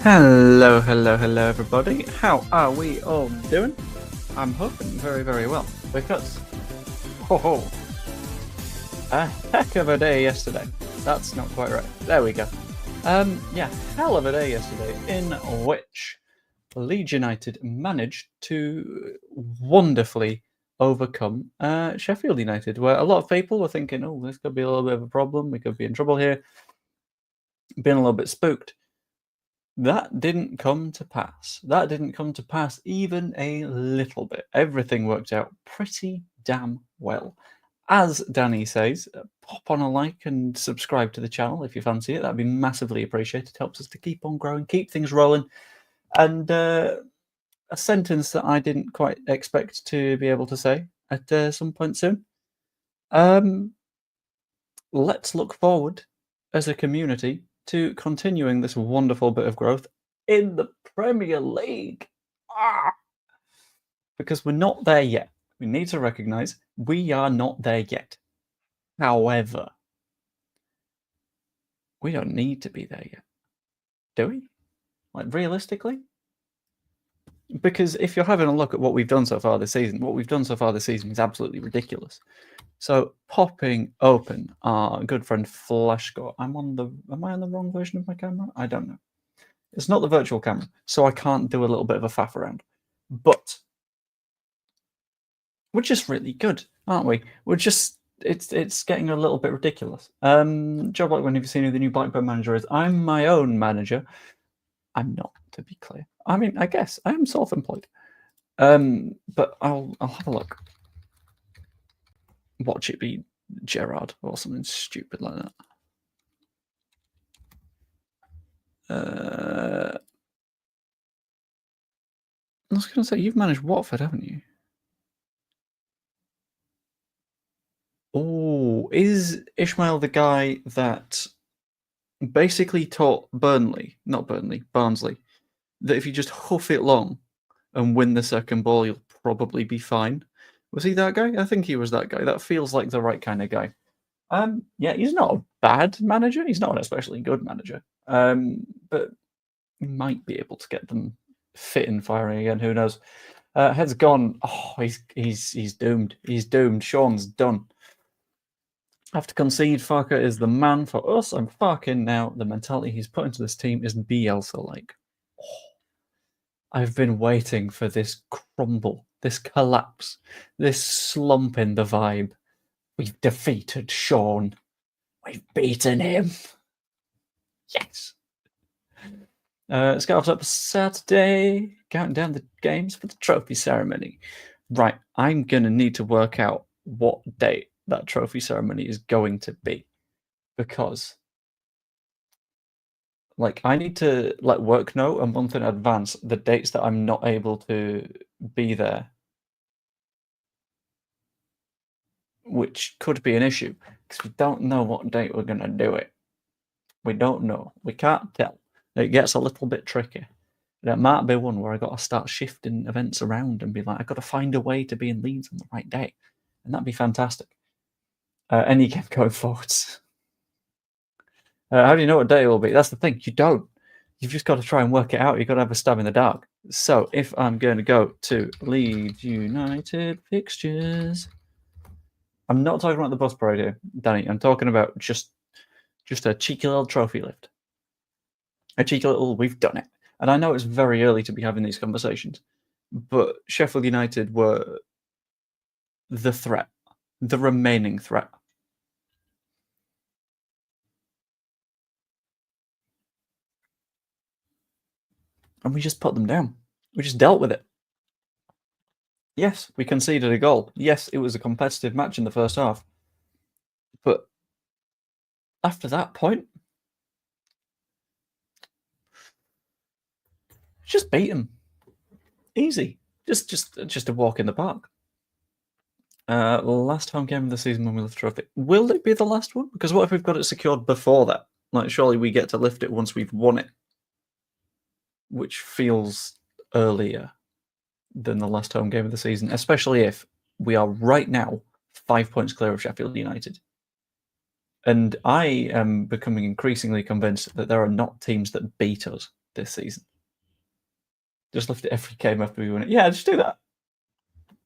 Hello, everybody. How are we all doing? I'm hoping very, very well, because a heck of a day yesterday. That's not quite right. There we go. Yeah, hell of a day yesterday, in which Leeds United managed to wonderfully overcome Sheffield United, where a lot of people were thinking, oh, this could be a little bit of a problem. We could be in trouble here. Been a little bit spooked. That didn't come to pass. That didn't come to pass even a little bit. Everything worked out pretty damn well. As Danny says, pop on a like and subscribe to the channel if you fancy it. That'd be massively appreciated. It helps us to keep on growing, keep things rolling. And a sentence that I didn't quite expect to be able to say at some point soon. Let's look forward as a community to continuing this wonderful bit of growth in the Premier League. Because we're not there yet. We need to recognise we are not there yet. However, we don't need to be there yet. Do we? Like, realistically? Because if you're having a look at what we've done so far this season, is absolutely ridiculous. So, popping open our good friend Flashcore. Am I on the wrong version of my camera? I don't know. It's not the virtual camera, so I can't do a little bit of a faff around. But we're just really good, aren't we? We're just it's getting a little bit ridiculous. Joe Blackburn, have you seen who the new Blackburn manager is? I'm my own manager. I'm not, to be clear. I mean, I guess I am self-employed. But I'll have a look. Watch it be Gerard or something stupid like that. I was going to say, you've managed Watford, haven't you? Oh, is Ishmael the guy that basically taught Barnsley, that if you just hoof it long and win the second ball, you'll probably be fine? Was he that guy? I think he was that guy. That feels like the right kind of guy. Yeah, he's not a bad manager. He's not an especially good manager. But he might be able to get them fit and firing again. Who knows? Head's gone. Oh, he's doomed. He's doomed. Sean's done. I have to concede. Farke is the man for us. I'm Farke now. The mentality he's put into this team is Bielsa-like. I've been waiting for this crumble, this collapse, this slump in the vibe. We've defeated Sean. We've beaten him. Yes. Scout up Saturday, counting down the games for the trophy ceremony. Right, I'm going to need to work out what date that trophy ceremony is going to be. Because I need to let work know a month in advance the dates that I'm not able to be there. Which could be an issue, because we don't know what date we're going to do it. We don't know. We can't tell. It gets a little bit tricky. It might be one where I got to start shifting events around and be like, I've got to find a way to be in Leeds on the right day. And that'd be fantastic. Any game going forwards. How do you know what day it will be? That's the thing. You don't. You've just got to try and work it out. You've got to have a stab in the dark. So if I'm going to go to Leeds United fixtures, I'm not talking about the bus parade here, Danny. I'm talking about just a cheeky little trophy lift. A cheeky little, we've done it. And I know it's very early to be having these conversations, but Sheffield United were the threat, the remaining threat. And we just put them down. We just dealt with it. Yes, we conceded a goal. Yes, it was a competitive match in the first half. But after that point, just beat them. Easy. Just a walk in the park. Last home game of the season when we lift the trophy. Will it be the last one? Because what if we've got it secured before that? Like, surely we get to lift it once we've won it, which feels earlier than the last home game of the season, especially if we are right now 5 points clear of Sheffield United. And I am becoming increasingly convinced that there are not teams that beat us this season. Just lift it every game after we win it. Yeah, just do that.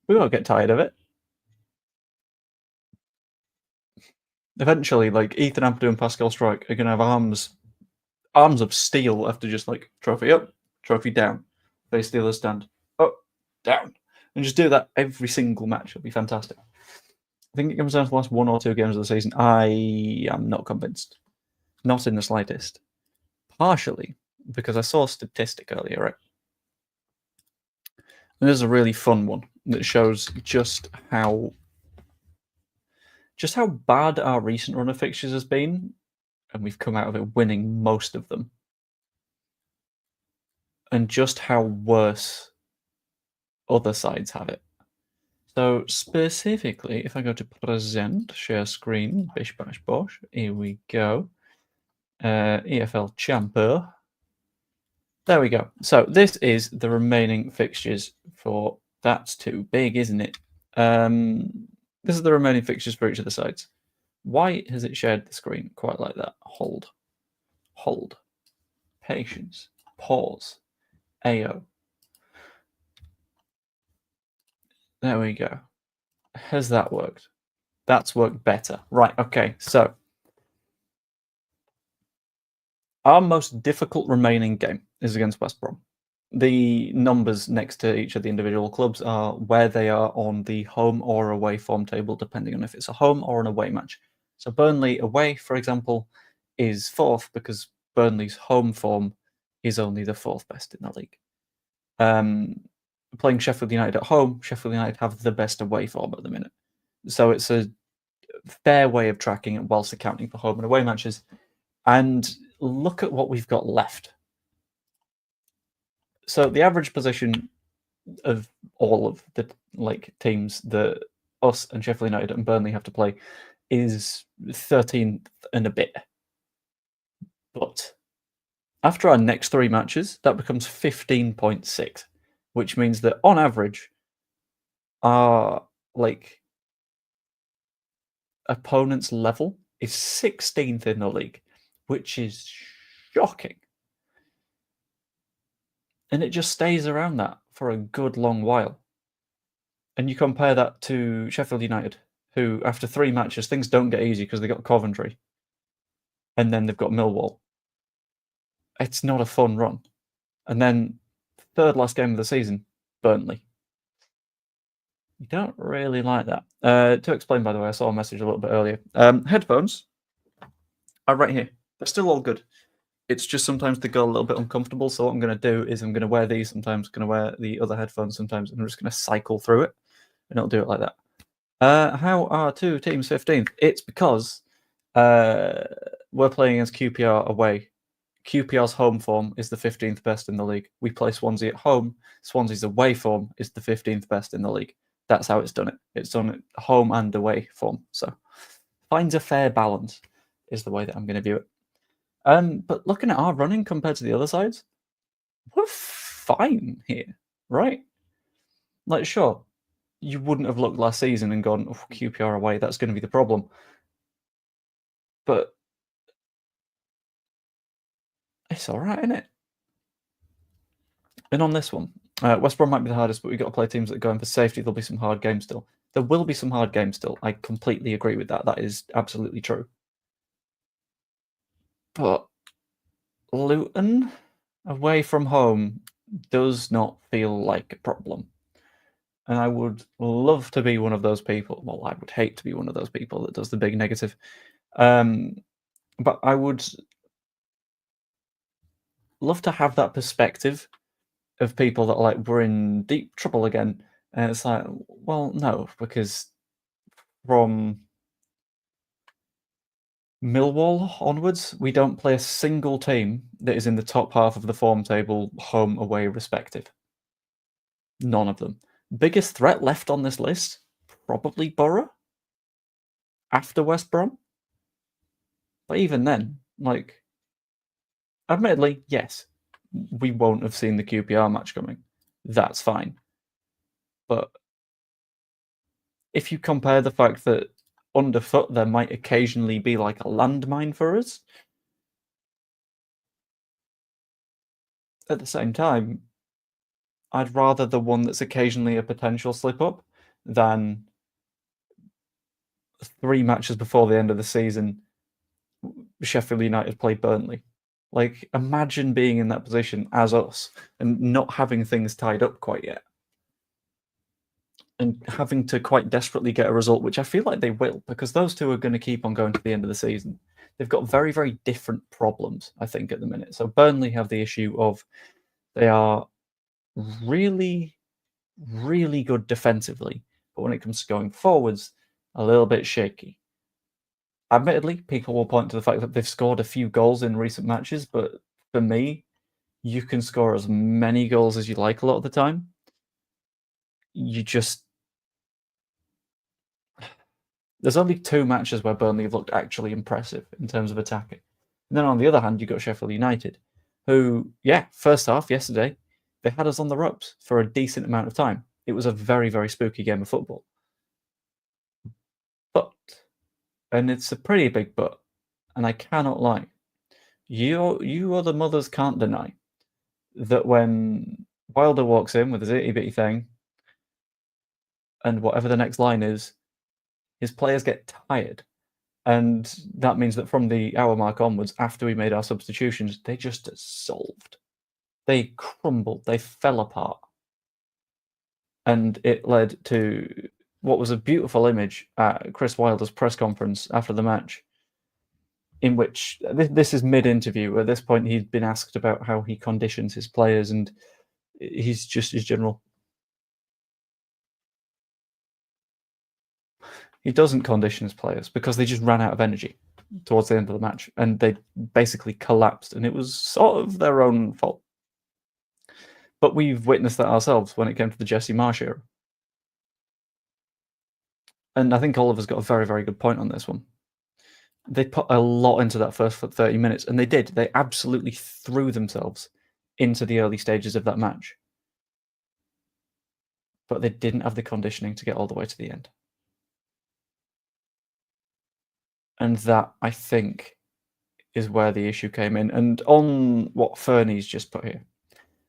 We won't get tired of it. Eventually, like Ethan Ampadu and Pascal Strike are going to have arms of steel after just like trophy up, trophy down, face the other stand, up, down, and just do that every single match. It'll be fantastic. I think it comes down to the last 1 or 2 games of the season. I am not convinced, not in the slightest. Partially because I saw a statistic earlier, right? And this is a really fun one that shows just how bad our recent run of fixtures has been, and we've come out of it winning most of them. And just how worse other sides have it. So specifically, if I go to present, share screen, bish bash bosh, here we go. EFL Championship. There we go. So this is the remaining fixtures for. That's too big, isn't it? This is the remaining fixtures for each of the sides. Why has it shared the screen quite like that? Hold. Patience. Pause. AO. There we go. Has that worked? That's worked better. Right, okay. So our most difficult remaining game is against West Brom. The numbers next to each of the individual clubs are where they are on the home or away form table, depending on if it's a home or an away match. So Burnley away, for example, is 4th because Burnley's home form is only the 4th best in the league. Playing Sheffield United at home, Sheffield United have the best away form at the minute. So it's a fair way of tracking it whilst accounting for home and away matches. And look at what we've got left. So the average position of all of the teams that us and Sheffield United and Burnley have to play is 13th and a bit. But after our next 3 matches, that becomes 15.6, which means that on average, our opponent's level is 16th in the league, which is shocking. And it just stays around that for a good long while. And you compare that to Sheffield United, who after 3 matches, things don't get easy because they got Coventry. And then they've got Millwall. It's not a fun run. And then 3rd last game of the season, Burnley. You don't really like that. To explain, by the way, I saw a message a little bit earlier. Headphones are right here. They're still all good. It's just sometimes they go a little bit uncomfortable. So what I'm going to do is I'm going to wear these sometimes, going to wear the other headphones sometimes, and I'm just going to cycle through it, and it'll do it like that. How are 2 teams 15th? It's because we're playing against QPR away. QPR's home form is the 15th best in the league. We play Swansea at home. Swansea's away form is the 15th best in the league. That's how it's done it. It's done it home and away form. So finds a fair balance is the way that I'm going to view it. But looking at our running compared to the other sides, we're fine here, right? Like, sure, you wouldn't have looked last season and gone, oh, QPR away, that's going to be the problem. But it's all right, isn't it? And on this one, West Brom might be the hardest, but we've got to play teams that are going for safety. There'll be some hard games still. There will be some hard games still. I completely agree with that. That is absolutely true. But Luton away from home does not feel like a problem. And I would love to be one of those people. Well, I would hate to be one of those people that does the big negative. But I would love to have that perspective of people that are like, we're in deep trouble again. And it's like, well, no, because from Millwall onwards, we don't play a single team that is in the top half of the form table, home, away, respective. None of them. Biggest threat left on this list? Probably Borough after West Brom. But even then, like, admittedly, yes, we won't have seen the QPR match coming. That's fine. But if you compare the fact that underfoot there might occasionally be like a landmine for us, at the same time, I'd rather the one that's occasionally a potential slip up than 3 matches before the end of the season, Sheffield United played Burnley. Like, imagine being in that position as us and not having things tied up quite yet. And having to quite desperately get a result, which I feel like they will, because those two are going to keep on going to the end of the season. They've got very, very different problems, I think, at the minute. So Burnley have the issue of they are really, really good defensively, but when it comes to going forwards, a little bit shaky. Admittedly, people will point to the fact that they've scored a few goals in recent matches, but for me, you can score as many goals as you like a lot of the time. You just... There's only 2 matches where Burnley have looked actually impressive in terms of attacking. And then on the other hand, you've got Sheffield United, who, yeah, first half yesterday, they had us on the ropes for a decent amount of time. It was a very, very spooky game of football. But, and it's a pretty big but, and I cannot lie, you other mothers can't deny that when Wilder walks in with his itty-bitty thing, and whatever the next line is, his players get tired. And that means that from the hour mark onwards, after we made our substitutions, they just dissolved. They crumbled. They fell apart. And it led to what was a beautiful image at Chris Wilder's press conference after the match, in which this is mid-interview. At this point, he'd been asked about how he conditions his players, and he's just his general. He doesn't condition his players because they just ran out of energy towards the end of the match, and they basically collapsed, and it was sort of their own fault. But we've witnessed that ourselves when it came to the Jesse Marsh era. And I think Oliver's got a very, very good point on this one. They put a lot into that first 30 minutes, and they did. They absolutely threw themselves into the early stages of that match. But they didn't have the conditioning to get all the way to the end. And that, I think, is where the issue came in. And on what Fernie's just put here,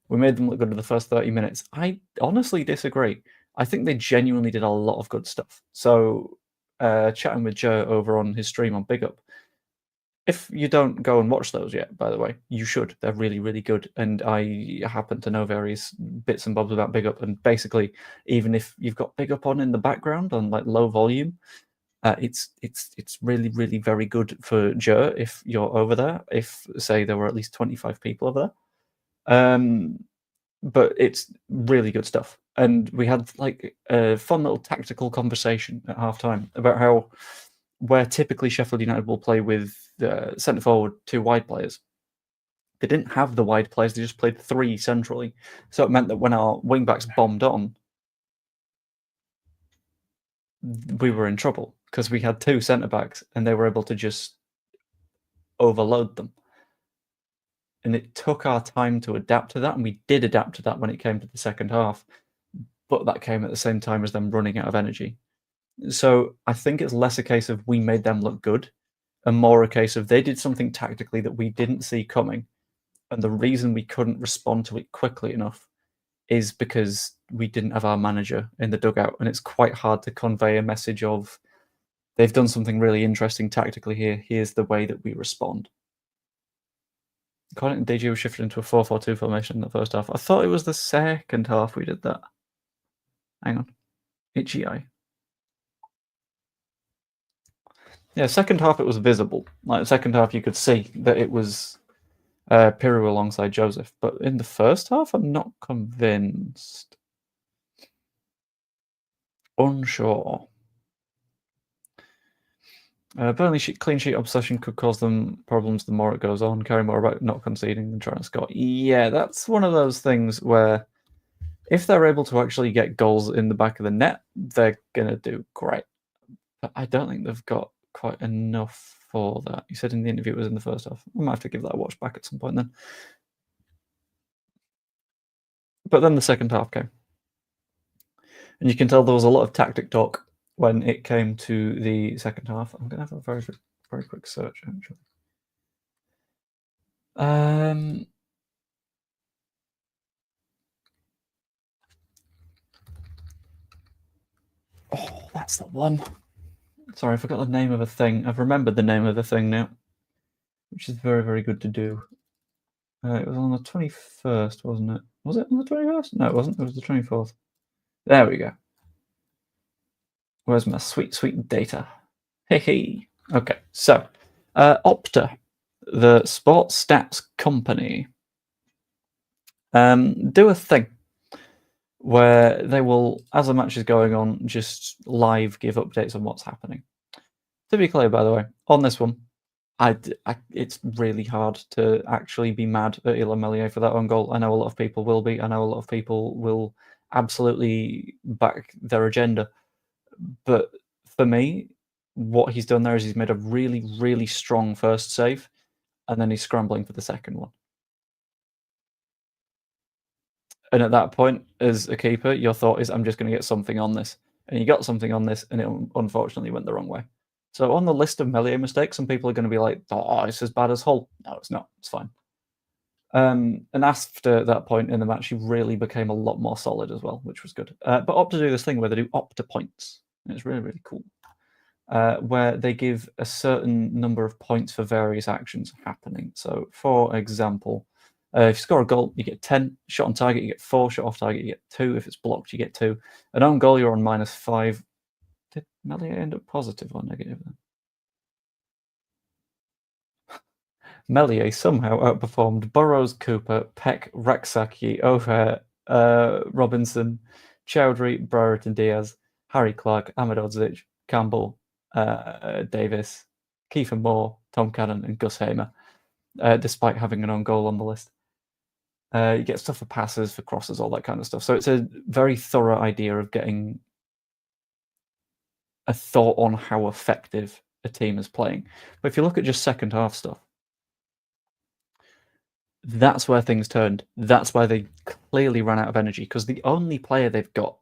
we made them look good in the first 30 minutes. I honestly disagree. I think they genuinely did a lot of good stuff. So, chatting with Joe over on his stream on Big Up, if you don't go and watch those yet, by the way, you should. They're really, really good. And I happen to know various bits and bobs about Big Up. And basically, even if you've got Big Up on in the background on like low volume, it's really, really very good for Joe if you're over there. If, say, there were at least 25 people over there. But it's really good stuff. And we had like a fun little tactical conversation at halftime about how where typically Sheffield United will play with centre forward 2 wide players, they didn't have the wide players. They just played 3 centrally. So it meant that when our wing backs bombed on, we were in trouble because we had 2 centre backs and they were able to just overload them. And it took our time to adapt to that, and we did adapt to that when it came to the second half. But that came at the same time as them running out of energy. So I think it's less a case of we made them look good, and more a case of they did something tactically that we didn't see coming. And the reason we couldn't respond to it quickly enough is because we didn't have our manager in the dugout. And it's quite hard to convey a message of, they've done something really interesting tactically here. Here's the way that we respond. According to DG, we shifted into a 4-4-2 formation in the first half. I thought it was the second half we did that. Hang on. Itchy eye. Yeah, second half it was visible. Like, second half you could see that it was Piru alongside Joseph. But in the first half, I'm not convinced. Unsure. Burnley clean sheet obsession could cause them problems the more it goes on. Care more about not conceding than trying to score. Yeah, that's one of those things where if they're able to actually get goals in the back of the net, they're going to do great. But I don't think they've got quite enough for that. You said in the interview it was in the first half. I might have to give that a watch back at some point then. But then the second half came. And you can tell there was a lot of tactic talk when it came to the second half. I'm going to have a very, very quick search, actually. Oh, that's the one. Sorry, I forgot the name of a thing. I've remembered the name of the thing now, which is very, very good to do. It was on the 21st, wasn't it? Was it on the 21st? No, it wasn't. It was the 24th. There we go. Where's my sweet, sweet data? Hey, hey. Okay, so Opta, the sports stats company, do a thing where they will, as a match is going on, just live give updates on what's happening. To be clear, by the way, on this one, it's really hard to actually be mad at Ilya Meslier for that own goal. I know a lot of people will be. I know a lot of people will absolutely back their agenda. But for me, what he's done there is he's made a really, really strong first save, and then he's scrambling for the second one. And at that point, as a keeper, your thought is, I'm just going to get something on this. And you got something on this, and it unfortunately went the wrong way. So on the list of Meslier mistakes, some people are going to be like, oh, it's as bad as Hull. No, it's not. It's fine. And after that point in the match, he really became a lot more solid as well, which was good. But Opta do this thing where they do Opta points. And it's really, really cool. Where they give a certain number of points for various actions happening. So, for example, if you score a goal, you get 10. Shot on target, you get 4. Shot off target, you get 2. If it's blocked, you get 2. An own goal, you're on -5. Did Meslier end up positive or negative then? Meslier somehow outperformed Burrows, Cooper, Peck, Raksaki, O'Hare, Robinson, Chowdhury, Brereton Diaz, Harry Clark, Ahmedodzic, Campbell, Davis, Kiefer Moore, Tom Cannon, and Gus Hamer, despite having an own goal on the list. You get stuff for passes, for crosses, all that kind of stuff. So it's a very thorough idea of getting a thought on how effective a team is playing. But if you look at just second half stuff, that's where things turned. That's why they clearly ran out of energy, because the only player they've got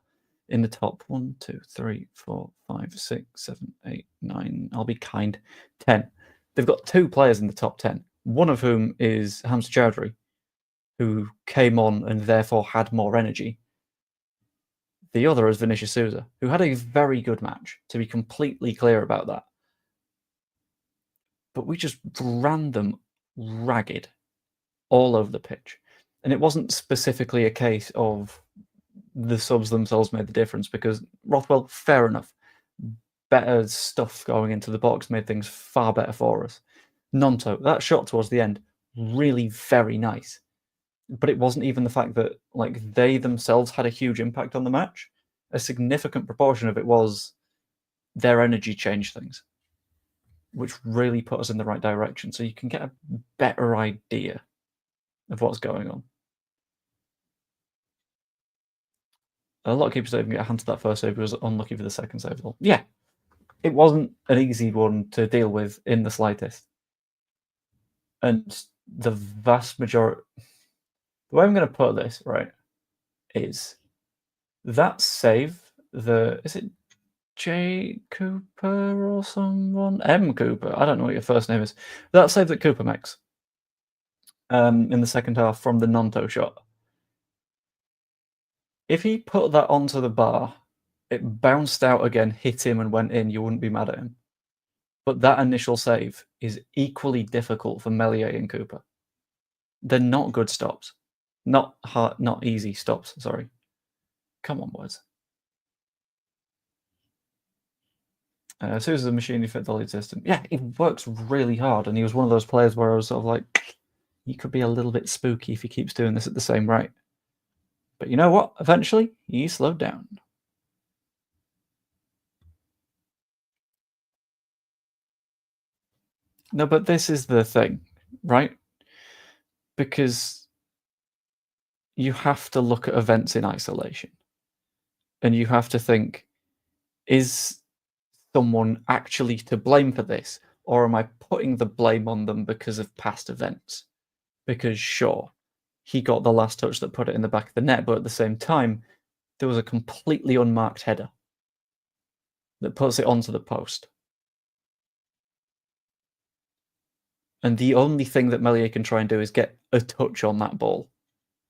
in the top 1, 2, 3, 4, 5, 6, 7, 8, 9, I'll be kind, 10. They've got 2 players in the top 10, one of whom is Hamza Chowdhury, who came on and therefore had more energy. The other is Vinicius Souza, who had a very good match, to be completely clear about that. But we just ran them ragged all over the pitch. And it wasn't specifically a case of the subs themselves made the difference, because Rothwell, fair enough, better stuff going into the box made things far better for us. Nonto, that shot towards the end, really very nice. But it wasn't even the fact that they themselves had a huge impact on the match. A significant proportion of it was their energy changed things, which really put us in the right direction. So you can get a better idea of what's going on. A lot of keepers don't even get a hand to that first save. He was unlucky for the second save. Yeah, it wasn't an easy one to deal with in the slightest. And the vast majority... The way I'm going to put this, right, is that save, is it J. Cooper or someone? M. Cooper. I don't know what your first name is. That save that Cooper makes in the second half from the Nonto shot. If he put that onto the bar, it bounced out again, hit him, and went in, you wouldn't be mad at him. But that initial save is equally difficult for Meslier and Cooper. They're not good stops. Not hard, not easy stops, sorry. Come on, boys. As soon as the machine fit the lead system. Yeah, he works really hard, and he was one of those players where I was sort of like, he could be a little bit spooky if he keeps doing this at the same rate. But you know what? Eventually, he slowed down. No, but this is the thing, right? Because you have to look at events in isolation. And you have to think, is someone actually to blame for this? Or am I putting the blame on them because of past events? Because sure, he got the last touch that put it in the back of the net, but at the same time, there was a completely unmarked header that puts it onto the post. And the only thing that Meslier can try and do is get a touch on that ball.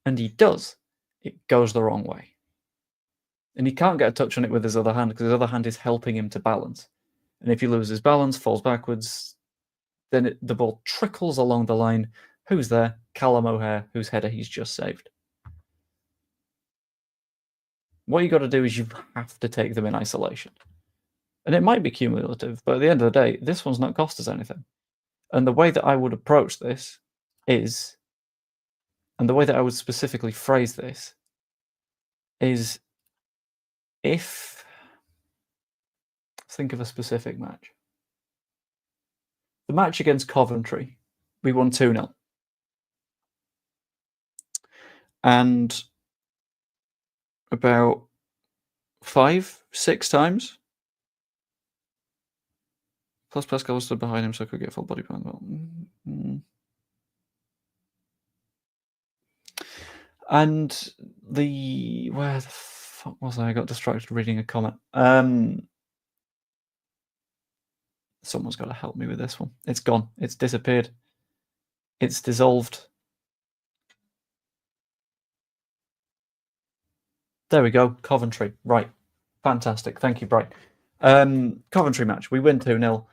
And he does. It goes the wrong way. And he can't get a touch on it with his other hand because his other hand is helping him to balance. And if he loses balance, falls backwards, then the ball trickles along the line. Who's there? Callum O'Hare, whose header he's just saved. What you got to do is you have to take them in isolation. And it might be cumulative, but at the end of the day, this one's not cost us anything. And the way that I would approach this is, and the way that I would specifically phrase this is, if, let's think of a specific match. The match against Coventry, we won 2-0. And about 5-6 times, plus Pascal stood behind him so I could get full body behind the ball. And where the fuck was I? I got distracted reading a comment. Someone's got to help me with this one. It's gone. It's disappeared. It's dissolved. There we go. Coventry. Right. Fantastic. Thank you, Bright. Coventry match. We win 2-0.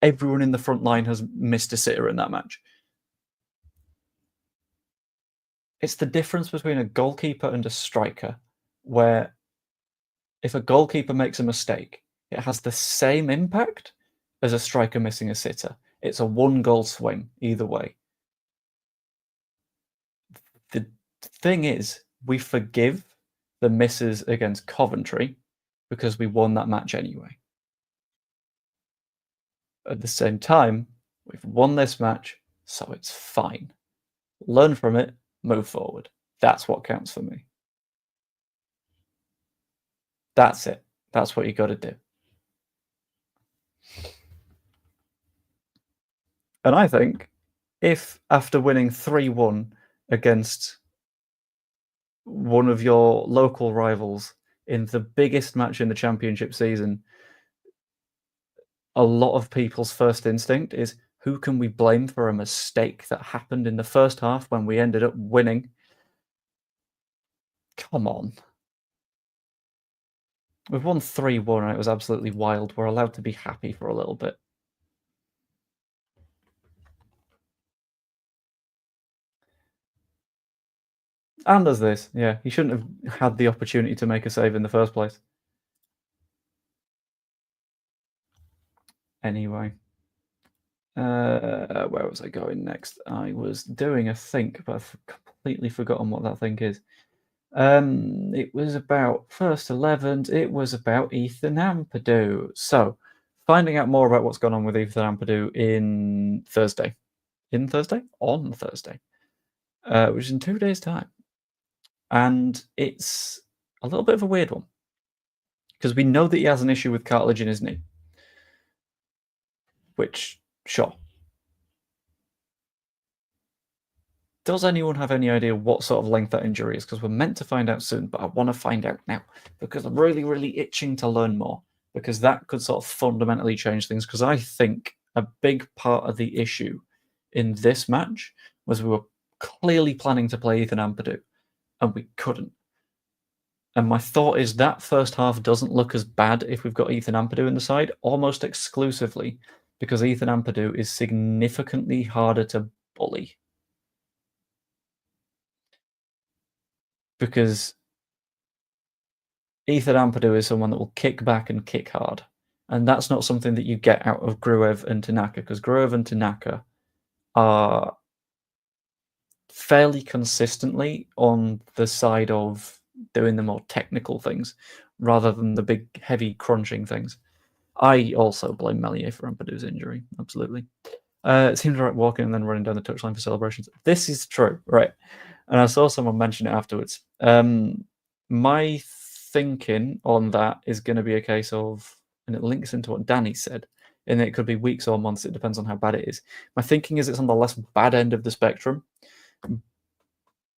Everyone in the front line has missed a sitter in that match. It's the difference between a goalkeeper and a striker, where if a goalkeeper makes a mistake, it has the same impact as a striker missing a sitter. It's a 1-goal swing either way. The thing is, we forgive the misses against Coventry because we won that match anyway. At the same time, we've won this match, so it's fine. Learn from it, move forward. That's what counts for me. That's it. That's what you got to do. And I think if after winning 3-1 against one of your local rivals in the biggest match in the Championship season, a lot of people's first instinct is, who can we blame for a mistake that happened in the first half when we ended up winning? Come on. We've won 3-1 and it was absolutely wild. We're allowed to be happy for a little bit. And there's this. Yeah, he shouldn't have had the opportunity to make a save in the first place. Anyway. Where was I going next? I was doing a think, but I've completely forgotten what that think is. It was about first 11. It was about Ethan Ampadu. So, finding out more about what's gone on with Ethan Ampadu on Thursday, which is in 2 days' time. And it's a little bit of a weird one because we know that he has an issue with cartilage in his knee, which, sure. Does anyone have any idea what sort of length that injury is? Because we're meant to find out soon, but I want to find out now because I'm really, really itching to learn more, because that could sort of fundamentally change things. Because I think a big part of the issue in this match was we were clearly planning to play Ethan Ampadu, and we couldn't. And my thought is that first half doesn't look as bad if we've got Ethan Ampadu in the side, almost exclusively because Ethan Ampadu is significantly harder to bully. because Ethan Ampadu is someone that will kick back and kick hard. And that's not something that you get out of Gruev and Tanaka, because Gruev and Tanaka are fairly consistently on the side of doing the more technical things rather than the big, heavy, crunching things. I also blame Meslier for Ampadu's injury, absolutely. It seemed right walking and then running down the touchline for celebrations. This is true, right? And I saw someone mention it afterwards. My thinking on that is going to be a case of, and it links into what Danny said, and it could be weeks or months. It depends on how bad it is. My thinking is it's on the less bad end of the spectrum,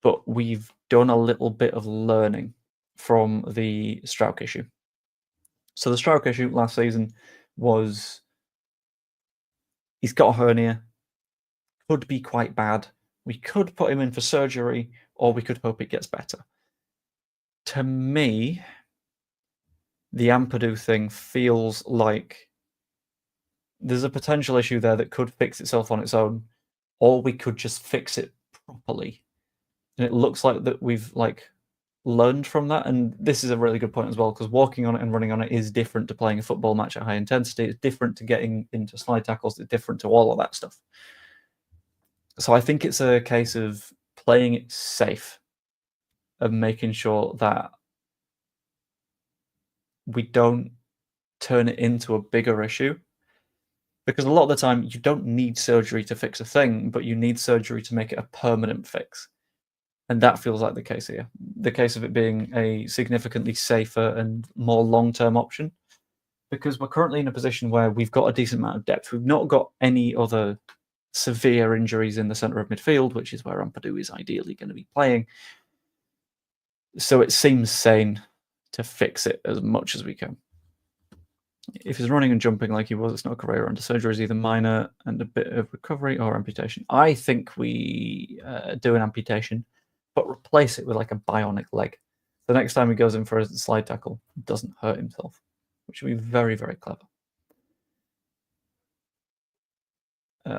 but we've done a little bit of learning from the Strauch issue. So the Strauch issue last season was he's got a hernia, could be quite bad. We could put him in for surgery, or we could hope it gets better. To me, the Ampadu thing feels like there's a potential issue there that could fix itself on its own, or we could just fix it properly. And it looks like that we've learned from that. And this is a really good point as well, because walking on it and running on it is different to playing a football match at high intensity. It's different to getting into slide tackles. It's different to all of that stuff. So I think it's a case of playing it safe and making sure that we don't turn it into a bigger issue. Because a lot of the time, you don't need surgery to fix a thing, but you need surgery to make it a permanent fix. And that feels like the case here. The case of it being a significantly safer and more long-term option. Because we're currently in a position where we've got a decent amount of depth. We've not got any other severe injuries in the centre of midfield, which is where Ampadu is ideally going to be playing. So it seems sane to fix it as much as we can. If he's running and jumping like he was, it's not a career under surgery, it's either minor and a bit of recovery or amputation. I think we do an amputation, but replace it with like a bionic leg. The next time he goes in for a slide tackle, he doesn't hurt himself, which would be very, very clever.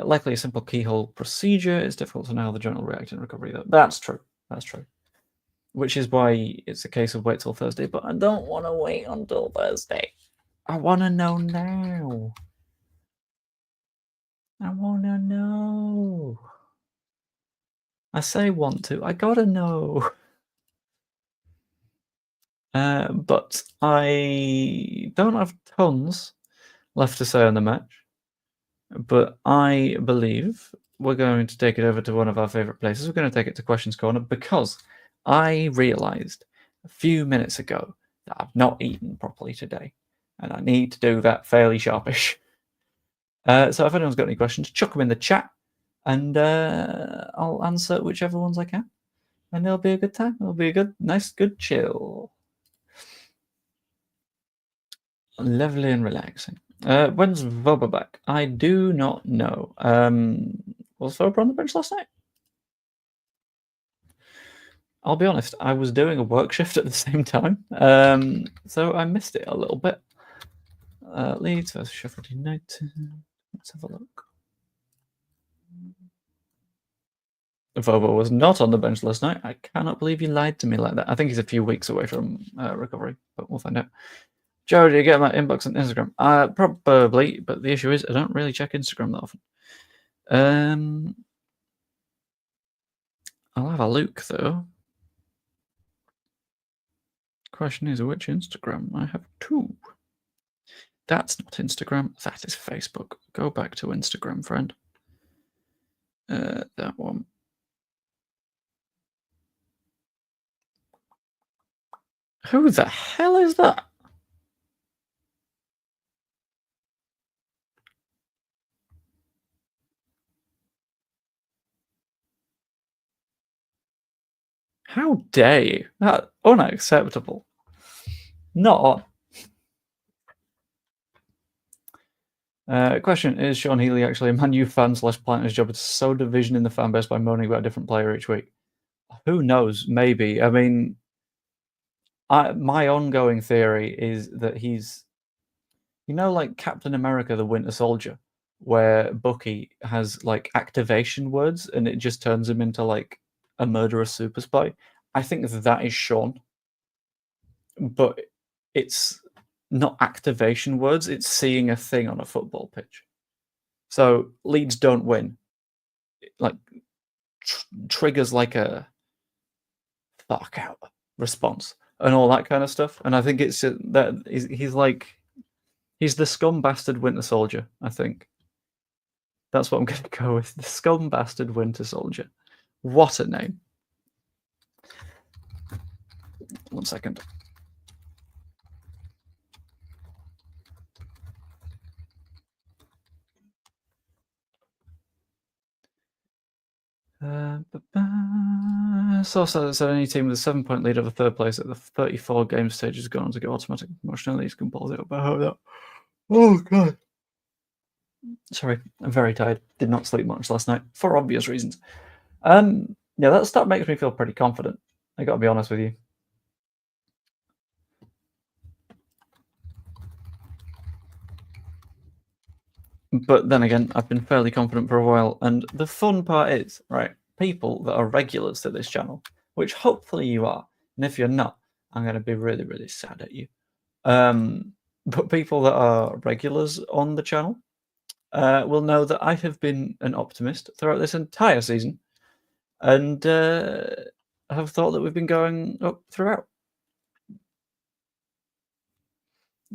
Likely a simple keyhole procedure. It's difficult to know how the joint will react in recovery, though. That's true. That's true. Which is why it's a case of wait till Thursday, but I don't want to wait until Thursday. I want to know now. I want to know. I say want to. I gotta know. But I don't have tons left to say on the match. But I believe we're going to take it over to one of our favourite places. We're going to take it to Questions Corner because I realised a few minutes ago that I've not eaten properly today. And I need to do that fairly sharpish. So if anyone's got any questions, chuck them in the chat. And I'll answer whichever ones I can. And it'll be a good time. It'll be a good, nice, good chill. Lovely and relaxing. When's Voba back? I do not know. Was Voba on the bench last night? I'll be honest, I was doing a work shift at the same time. So I missed it a little bit. Leeds versus Sheffield United. Let's have a look. Voba was not on the bench last night. I cannot believe you lied to me like that. I think he's a few weeks away from recovery, but we'll find out. Joe, do you get my inbox on Instagram? Probably, but the issue is I don't really check Instagram that often. I'll have a look, though. Question is, which Instagram? I have two. That's not Instagram. That is Facebook. Go back to Instagram, friend. That one. Who the hell is that? How dare you? That's unacceptable. Not. Question, is Sean Healy actually a Man U fan / planning his job to sow division in the fan base by moaning about a different player each week? Who knows? Maybe. I mean, my ongoing theory is that he's, like Captain America, the Winter Soldier, where Bucky has like activation words and it just turns him into like a murderous super spy. I think that is shown, but it's not activation words, it's seeing a thing on a football pitch. So Leeds don't win. Like, triggers like a fuck out response and all that kind of stuff. And I think it's that he's the scum bastard Winter Soldier, I think. That's what I'm going to go with. The scum bastard Winter Soldier. What a name. 1 second. Source said any team with a 7-point lead over third place at the 34 game stage is going to get automatic promotion. These can balls it up. I hope that. Oh god. Sorry, I'm very tired. Did not sleep much last night for obvious reasons. Yeah, that start makes me feel pretty confident. I got to be honest with you. But then again, I've been fairly confident for a while, and the fun part is, right, people that are regulars to this channel, which hopefully you are, and if you're not, I'm going to be really, really sad at you. But people that are regulars on the channel will know that I have been an optimist throughout this entire season, and have thought that we've been going up throughout.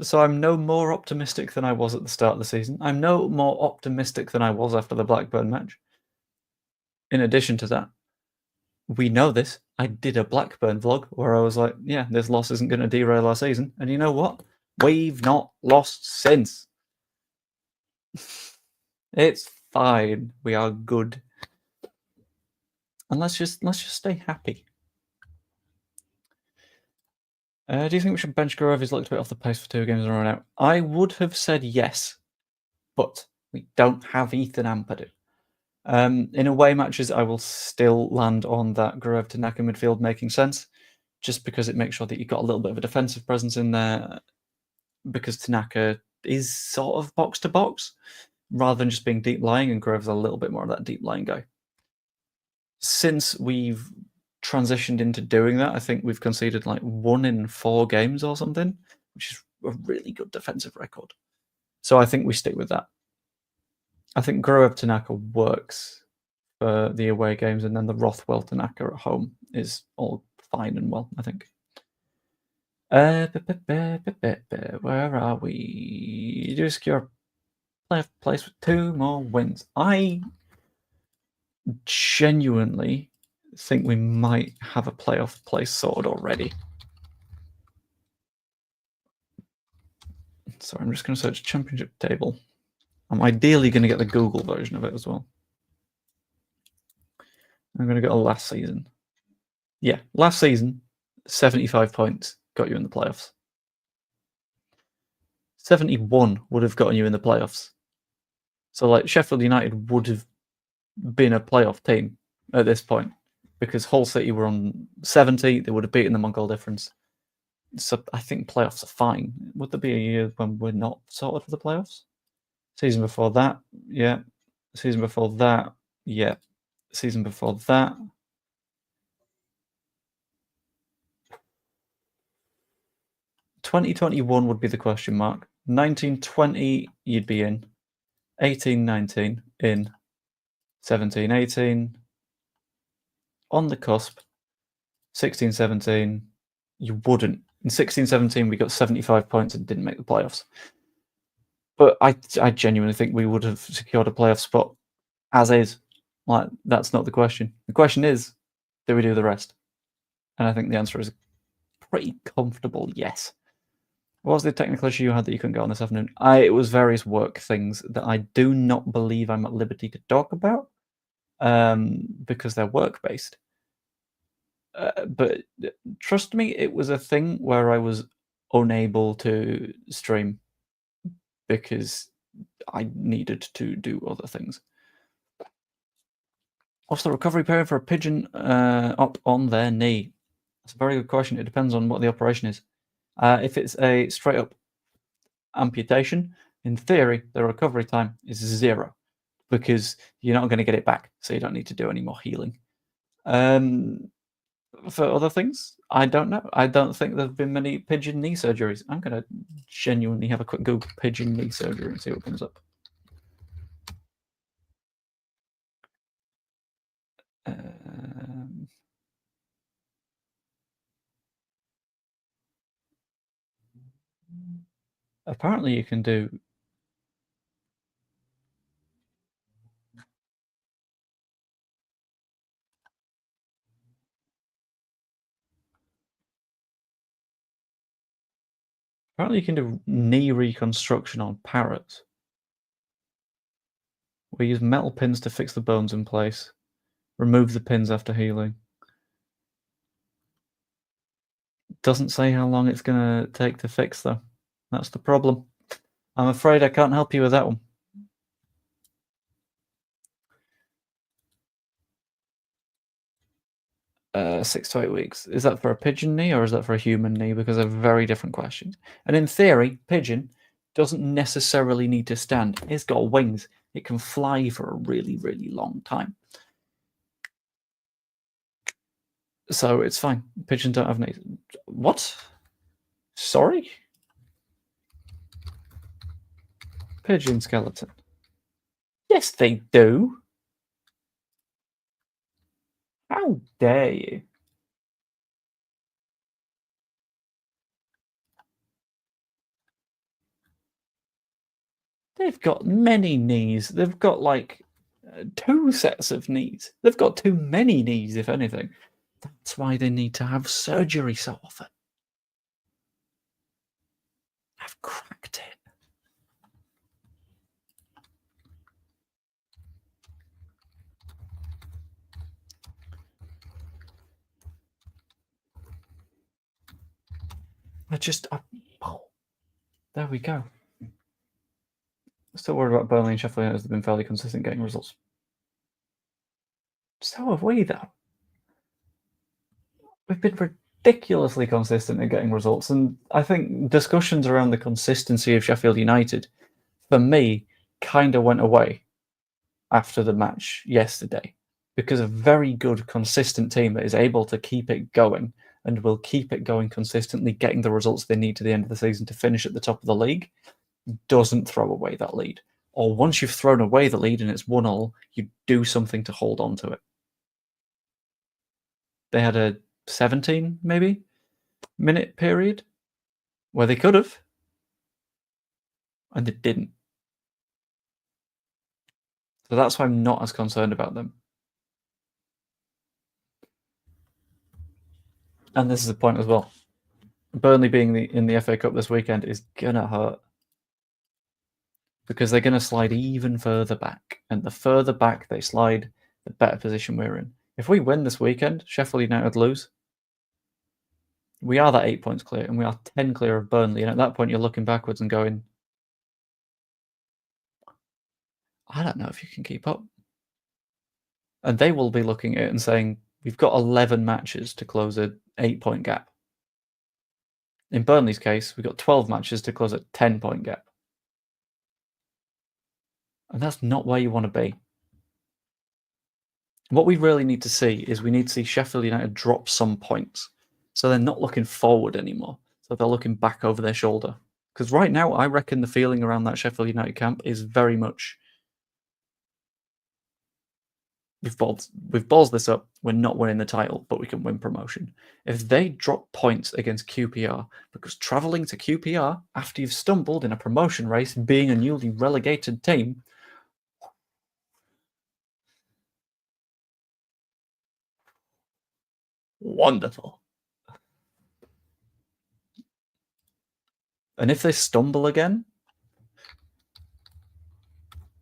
So I'm no more optimistic than I was at the start of the season. I'm no more optimistic than I was after the Blackburn match. In addition to that, we know this. I did a Blackburn vlog where I was like, yeah, this loss isn't going to derail our season. And you know what? We've not lost since. It's fine. We are good. And let's just stay happy. Do you think we should bench Grove? He's looked a bit off the pace for 2 games in a row now. I would have said yes, but we don't have Ethan Ampadu. In away matches, I will still land on that Grove to Naka midfield making sense, just because it makes sure that you've got a little bit of a defensive presence in there, because Tanaka is sort of box to box rather than just being deep lying, and Grove's a little bit more of that deep lying guy. Since we've transitioned into doing that, I think we've conceded like 1 in 4 games or something, which is a really good defensive record. So I think we stick with that. I think Grove Tanaka works for the away games, and then the Rothwell Tanaka at home is all fine and well, I think. Where are we? Do secure playoff place with 2 more wins. I genuinely think we might have a playoff place sorted already. So I'm just going to search Championship table. I'm ideally going to get the Google version of it as well. I'm going to go to last season. Yeah, last season, 75 points got you in the playoffs. 71 would have gotten you in the playoffs. So, like, Sheffield United would have been a playoff team at this point, because Hull City were on 70. They would have beaten them on goal difference. So I think playoffs are fine. Would there be a year when we're not sorted for the playoffs? Season before that, yeah. Season before that, yeah. Season before that. (2021) would be the question mark. 1920, you'd be in. 18-19, in. 17-18, on the cusp. 16-17, you wouldn't. In 16-17, we got 75 points and didn't make the playoffs. But I genuinely think we would have secured a playoff spot as is. Like, that's not the question. The question is, do we do the rest? And I think the answer is a pretty comfortable yes. What was the technical issue you had that you couldn't get on this afternoon? It was various work things that I do not believe I'm at liberty to talk about, because they're work-based. But trust me, it was a thing where I was unable to stream because I needed to do other things. What's the recovery period for a pigeon up on their knee? That's a very good question. It depends on what the operation is. If it's a straight-up amputation, in theory, the recovery time is 0, because you're not going to get it back, so you don't need to do any more healing. For other things, I don't know. I don't think there've been many pigeon knee surgeries. I'm going to genuinely have a quick Google pigeon knee surgery and see what comes up. Apparently you can do... Apparently you can do knee reconstruction on parrots. We use metal pins to fix the bones in place. Remove the pins after healing. Doesn't say how long it's going to take to fix, though. That's the problem. I'm afraid I can't help you with that one. Uh, 6 to 8 weeks. Is that for a pigeon knee or is that for a human knee? Because they're very different questions. And in theory, pigeon doesn't necessarily need to stand. It's got wings. It can fly for a really, really long time. So it's fine. Pigeons don't have knees. What? Sorry? Pigeon skeleton. Yes, they do. How dare you? They've got many knees. They've got like 2 sets of knees. They've got too many knees, if anything. That's why they need to have surgery so often. I've cracked it. Oh, there we go. Still worried about Burnley and Sheffield United. They've been fairly consistent getting results. So have we, though. We've been ridiculously consistent at getting results, and I think discussions around the consistency of Sheffield United, for me, kind of went away after the match yesterday, because a very good, consistent team that is able to keep it going and will keep it going consistently, getting the results they need to the end of the season to finish at the top of the league, doesn't throw away that lead. Or once you've thrown away the lead and it's 1-1, you do something to hold on to it. They had a 17, maybe, minute period where they could have, and they didn't. So that's why I'm not as concerned about them. And this is a point as well. Burnley being in the FA Cup this weekend is going to hurt, because they're going to slide even further back. And the further back they slide, the better position we're in. If we win this weekend, Sheffield United lose, we are that 8 points clear, and we are 10 clear of Burnley. And at that point, you're looking backwards and going, I don't know if you can keep up. And they will be looking at it and saying, we've got 11 matches to close an 8-point gap. In Burnley's case, we've got 12 matches to close a 10-point gap. And that's not where you want to be. What we really need to see is we need to see Sheffield United drop some points. So they're not looking forward anymore. So they're looking back over their shoulder. Because right now, I reckon the feeling around that Sheffield United camp is very much, we've balls this up, we're not winning the title, but we can win promotion. If they drop points against QPR, because travelling to QPR after you've stumbled in a promotion race, being a newly relegated team, wonderful. And if they stumble again,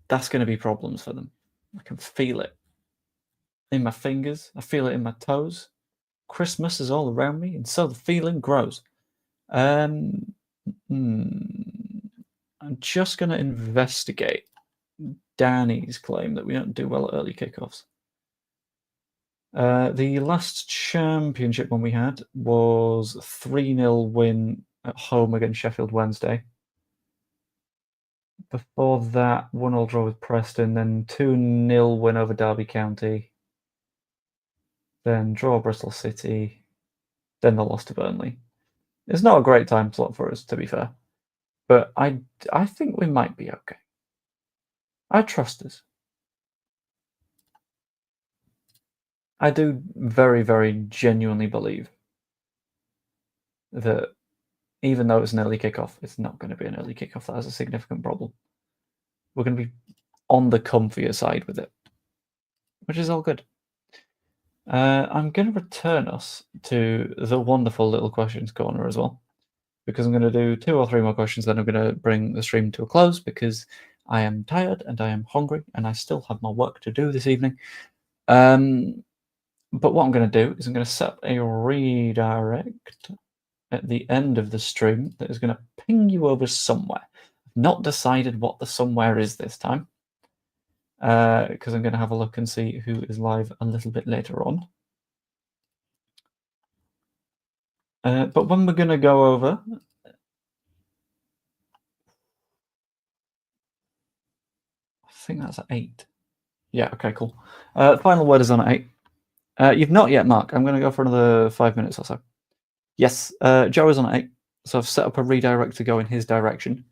that's going to be problems for them. I can feel it in my fingers. I feel it in my toes. Christmas is all around me, and so the feeling grows. I'm just going to investigate Danny's claim that we don't do well at early kickoffs. The last championship one we had was 3-0 win at home against Sheffield Wednesday. Before that, 1-1 draw with Preston, then 2-0 win over Derby County. then draw Bristol City, then the loss to Burnley. It's not a great time slot for us, to be fair, but I think we might be okay. I trust us. I do very, very genuinely believe that even though it's an early kickoff, it's not going to be an early kickoff that has a significant problem. We're going to be on the comfier side with it, which is all good. I'm going to return us to the wonderful little questions corner as well, because I'm going to do 2 or 3 more questions, then I'm going to bring the stream to a close because I am tired and I am hungry and I still have my work to do this evening. But what I'm going to do is I'm going to set a redirect at the end of the stream that is going to ping you over somewhere. I've not decided what the somewhere is this time, because I'm going to have a look and see who is live a little bit later on. But when we're going to go over, I think that's at 8. Yeah, okay, cool. Final word is on at 8. You've not yet, Mark. I'm going to go for another 5 minutes or so. Yes, Joe is on at 8. So I've set up a redirect to go in his direction.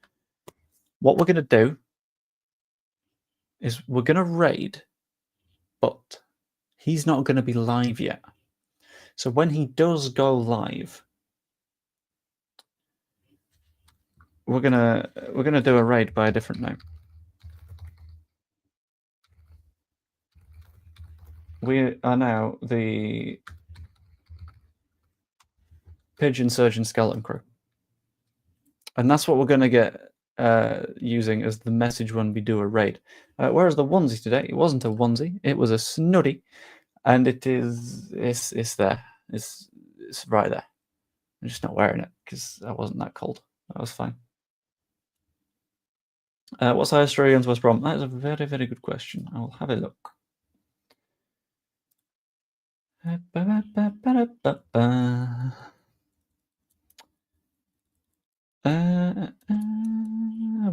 What we're going to do is we're going to raid, but he's not going to be live yet. So when he does go live, we're gonna do a raid by a different name. We are now the Pigeon Surgeon Skeleton Crew, and that's what we're gonna get using as the message when we do a raid. Whereas the onesie today, it wasn't a onesie, it was a snuddy, and it's there. It's right there. I'm just not wearing it because I wasn't that cold. That was fine. What's Australians West Brom? That is a very, very good question. I will have a look.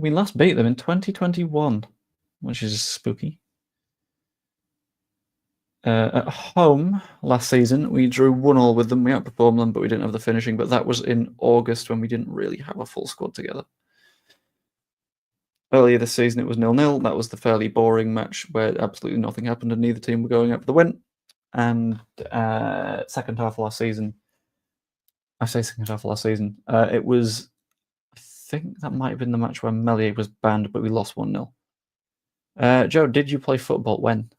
We last beat them in 2021, which is spooky. At home last season, we drew 1-1 with them. We outperformed them, but we didn't have the finishing. But that was in August when we didn't really have a full squad together. Earlier this season, it was 0-0. That was the fairly boring match where absolutely nothing happened and neither team were going up for the win. And second half of last season, it was, I think that might have been the match where Meslier was banned, but we lost 1-0. Joe, did you play football when?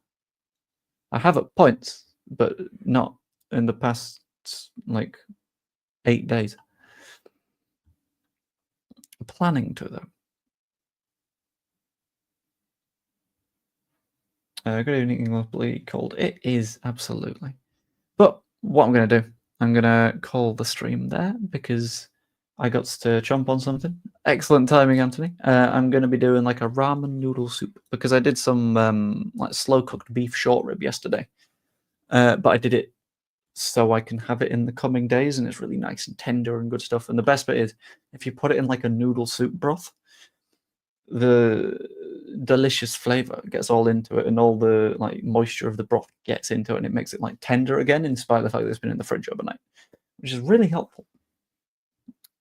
I have at points, but not in the past, like, 8 days. I'm planning to, though. Good evening, English cold. It is, absolutely. But what I'm going to do, I'm going to call the stream there because I got to chomp on something. Excellent timing, Anthony. I'm going to be doing like a ramen noodle soup because I did some like slow cooked beef short rib yesterday. But I did it so I can have it in the coming days, and it's really nice and tender and good stuff. And the best bit is if you put it in like a noodle soup broth, the delicious flavor gets all into it, and all the like moisture of the broth gets into it, and it makes it like tender again, in spite of the fact that it's been in the fridge overnight, which is really helpful.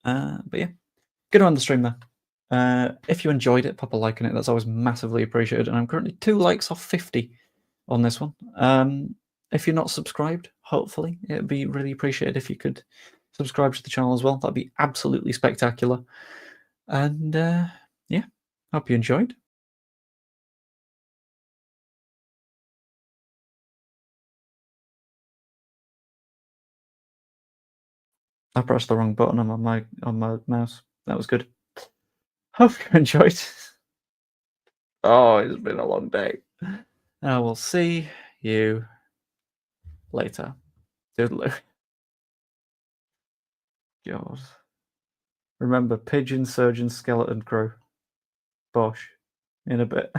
But yeah, good on the stream there. If you enjoyed it, pop a like on it. That's always massively appreciated. And I'm currently 2 likes off 50 on this one. If you're not subscribed, hopefully it'd be really appreciated if you could subscribe to the channel as well. That'd be absolutely spectacular. And yeah, hope you enjoyed. I pressed the wrong button on my mouse. That was good. Hope you enjoyed. Oh, it's been a long day. I will see you later. Doodaloo. God. Remember, Pigeon Surgeon Skeleton Crew. Bosh. In a bit.